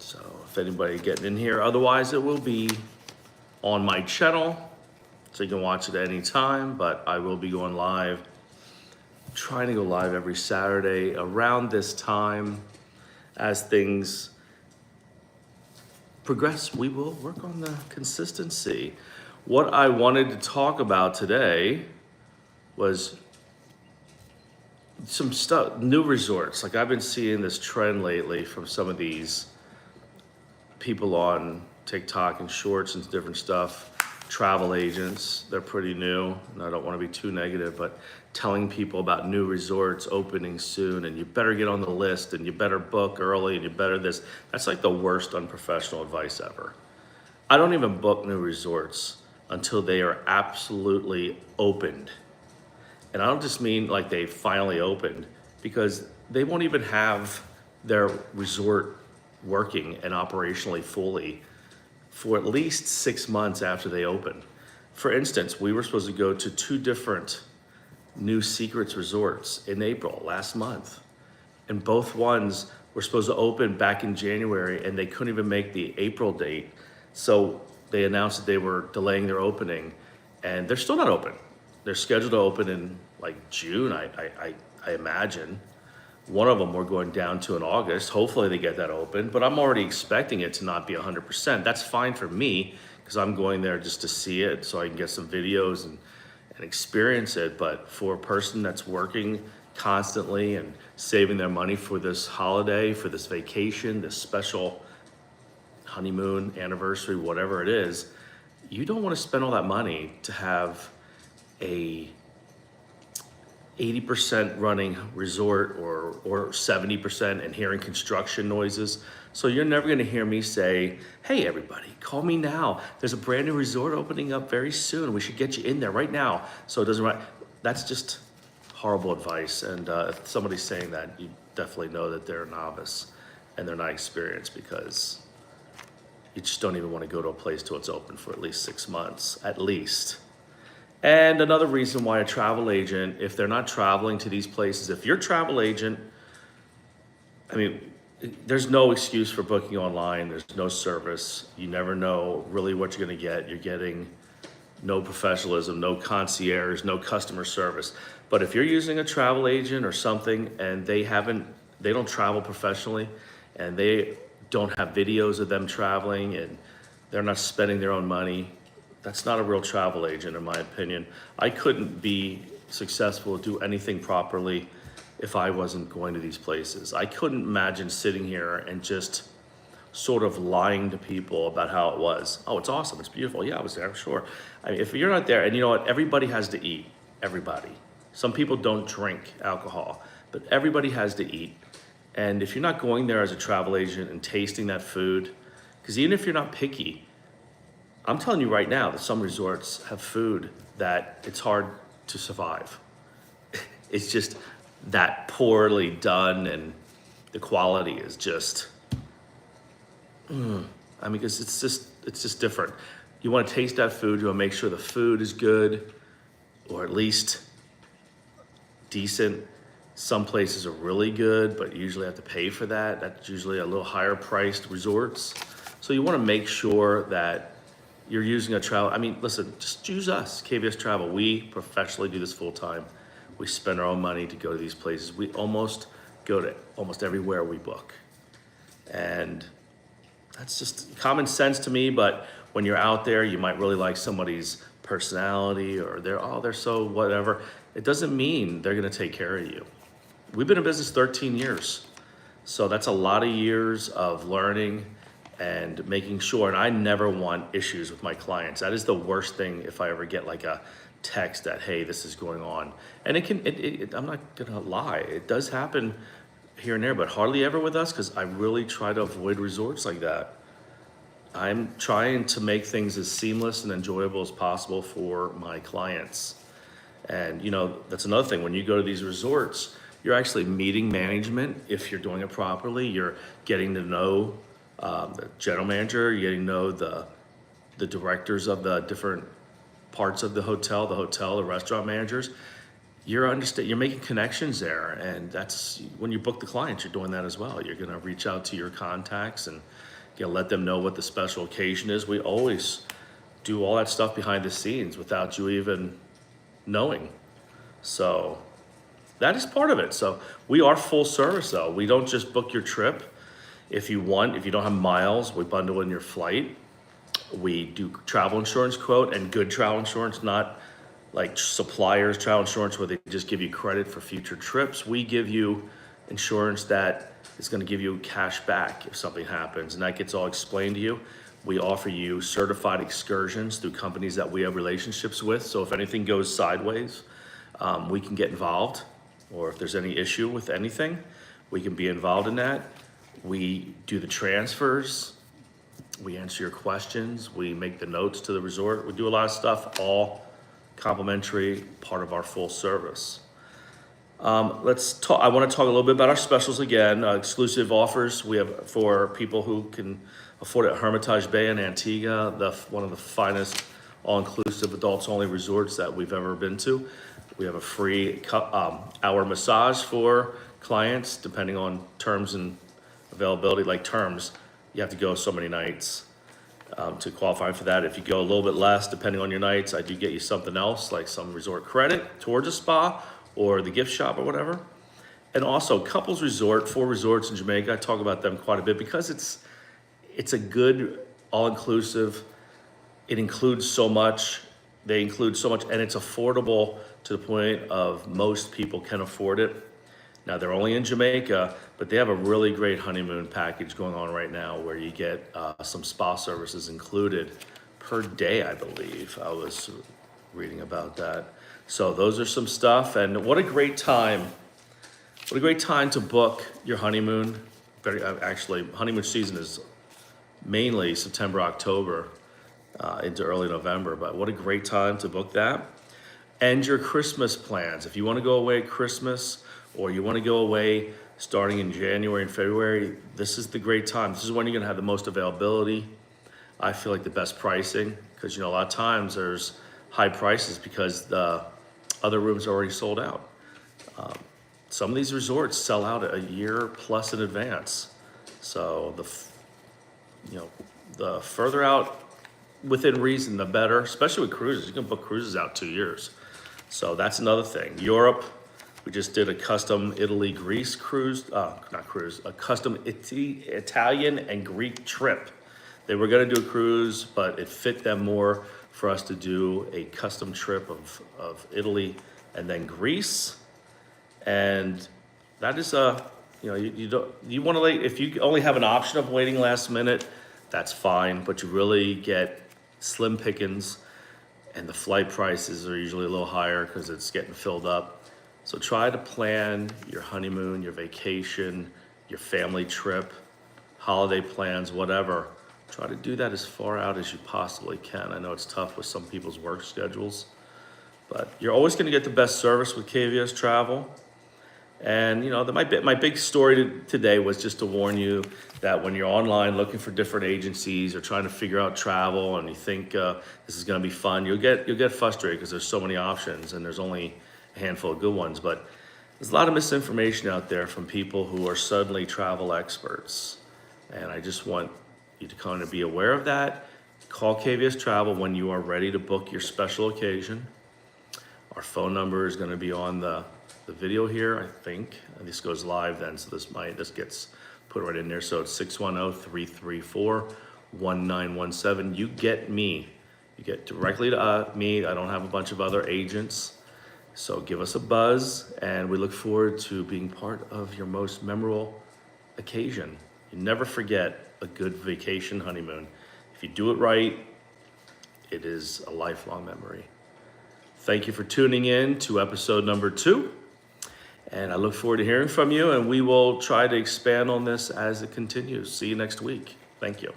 So if anybody getting in here, otherwise it will be on my channel, so you can watch it at any time, but I will be going live, trying to go live every Saturday around this time. As things progress, we will work on the consistency. What I wanted to talk about today was some stuff, new resorts. Like I've been seeing this trend lately from some of these people on TikTok and shorts and different stuff, travel agents. They're pretty new, and I don't want to be too negative, but telling people about new resorts opening soon, and you better get on the list, and you better book early, and you better this. That's like the worst unprofessional advice ever. I don't even book new resorts until they are absolutely opened. And I don't just mean like they finally opened, because they won't even have their resort working and operationally fully for at least 6 months after they open. For instance, we were supposed to go to 2 different new Secrets resorts in April last month. And both ones were supposed to open back in January, and they couldn't even make the April date. So they announced that they were delaying their opening, and they're still not open. They're scheduled to open in like June, I imagine. One of them we're going down to in August. Hopefully they get that open, but I'm already expecting it to not be 100%. That's fine for me, because I'm going there just to see it so I can get some videos and experience it. But for a person that's working constantly and saving their money for this holiday, for this vacation, this special honeymoon, anniversary, whatever it is, you don't want to spend all that money to have a 80% running resort or 70% and hearing construction noises. So you're never gonna hear me say, hey everybody, call me now. There's a brand new resort opening up very soon. We should get you in there right now. So it doesn't run. That's just horrible advice. And if somebody's saying that, you definitely know that they're a novice and they're not experienced, because you just don't even wanna go to a place till it's open for at least 6 months, at least. And another reason why a travel agent, if they're not traveling to these places, if you're a travel agent, I mean, there's no excuse for booking online. There's no service. You never know really what you're gonna get. You're getting no professionalism, no concierge, no customer service. But if you're using a travel agent or something and they don't travel professionally, and they don't have videos of them traveling, and they're not spending their own money, that's not a real travel agent, in my opinion. I couldn't be successful, do anything properly if I wasn't going to these places. I couldn't imagine sitting here and just sort of lying to people about how it was. Oh, it's awesome, it's beautiful. Yeah, I was there, sure. I mean, if you're not there, and you know what, everybody has to eat, everybody. Some people don't drink alcohol, but everybody has to eat. And if you're not going there as a travel agent and tasting that food, because even if you're not picky, I'm telling you right now that some resorts have food that it's hard to survive. It's just that poorly done, and the quality is just, I mean, because it's just different. You want to taste that food, you want to make sure the food is good, or at least decent. Some places are really good, but you usually have to pay for that. That's usually a little higher priced resorts. So you want to make sure that you're using a travel. I mean, listen, just use us, KVS Travel. We professionally do this full time. We spend our own money to go to these places. We almost go to almost everywhere we book. And that's just common sense to me, but when you're out there, you might really like somebody's personality, or they're so whatever. It doesn't mean they're gonna take care of you. We've been in business 13 years. So that's a lot of years of learning and making sure, and I never want issues with my clients. That is the worst thing, if I ever get like a text that, hey, this is going on. And I'm not gonna lie, it does happen here and there, but hardly ever with us, because I really try to avoid resorts like that. I'm trying to make things as seamless and enjoyable as possible for my clients. And you know, that's another thing, when you go to these resorts, you're actually meeting management. If you're doing it properly, you're getting to know the general manager, you're getting to know the directors of the different parts of the hotel, the restaurant managers. you're making connections there, and that's when you book the clients, you're doing that as well. You're going to reach out to your contacts and let them know what the special occasion is. We always do all that stuff behind the scenes without you even knowing. So that is part of it. So we are full service though. We don't just book your trip. If you don't have miles, we bundle in your flight. We do travel insurance quote, and good travel insurance, not like suppliers travel insurance where they just give you credit for future trips. We give you insurance that is going to give you cash back if something happens, and that gets all explained to you. We offer you certified excursions through companies that we have relationships with. So if anything goes sideways, we can get involved, or if there's any issue with anything, we can be involved in that. We do the transfers. We answer your questions. We make the notes to the resort. We do a lot of stuff, all complimentary, part of our full service. Let's talk. I want to talk a little bit about our specials again. Exclusive offers we have for people who can afford it at Hermitage Bay in Antigua, one of the finest all-inclusive adults-only resorts that we've ever been to. We have a free hour massage for clients, depending on terms and availability. Like terms, you have to go so many nights to qualify for that. If you go a little bit less, depending on your nights, I do get you something else, like some resort credit towards a spa or the gift shop or whatever. And also couples resort, 4 resorts in Jamaica. I talk about them quite a bit because it's a good all-inclusive. It includes so much. They include so much, and it's affordable to the point of most people can afford it. Now, they're only in Jamaica, but they have a really great honeymoon package going on right now where you get some spa services included per day, I believe. I was reading about that. So those are some stuff, and what a great time. What a great time to book your honeymoon. Actually, honeymoon season is mainly September, October, into early November, but what a great time to book that. And your Christmas plans. If you want to go away at Christmas, or you want to go away starting in January and February, this is the great time. This is when you're going to have the most availability. I feel like the best pricing, because a lot of times there's high prices because the other rooms are already sold out. Some of these resorts sell out a year plus in advance. So the further out within reason, the better, especially with cruises. You can book cruises out 2 years. So that's another thing. Europe, we just did a custom Italy-Greece cruise, a custom Italian and Greek trip. They were gonna do a cruise, but it fit them more for us to do a custom trip of Italy and then Greece. And that is you wanna if you only have an option of waiting last minute, that's fine, but you really get slim pickings, and the flight prices are usually a little higher because it's getting filled up. So try to plan your honeymoon, your vacation, your family trip, holiday plans, whatever. Try to do that as far out as you possibly can. I know it's tough with some people's work schedules, but you're always going to get the best service with KVS Travel. And my big story today was just to warn you that when you're online looking for different agencies or trying to figure out travel and you think this is going to be fun, you'll get frustrated because there's so many options and there's only a handful of good ones. But there's a lot of misinformation out there from people who are suddenly travel experts, and I just want you to kind of be aware of that. Call KVS Travel when you are ready to book your special occasion. Our phone number is going to be on the video here, I think. And this goes live then, so this gets put right in there. So it's 610-334-1917. You get me. You get directly to me. I don't have a bunch of other agents. So give us a buzz, and we look forward to being part of your most memorable occasion. You never forget a good vacation honeymoon. If you do it right, it is a lifelong memory. Thank you for tuning in to episode number 2. And I look forward to hearing from you, and we will try to expand on this as it continues. See you next week. Thank you.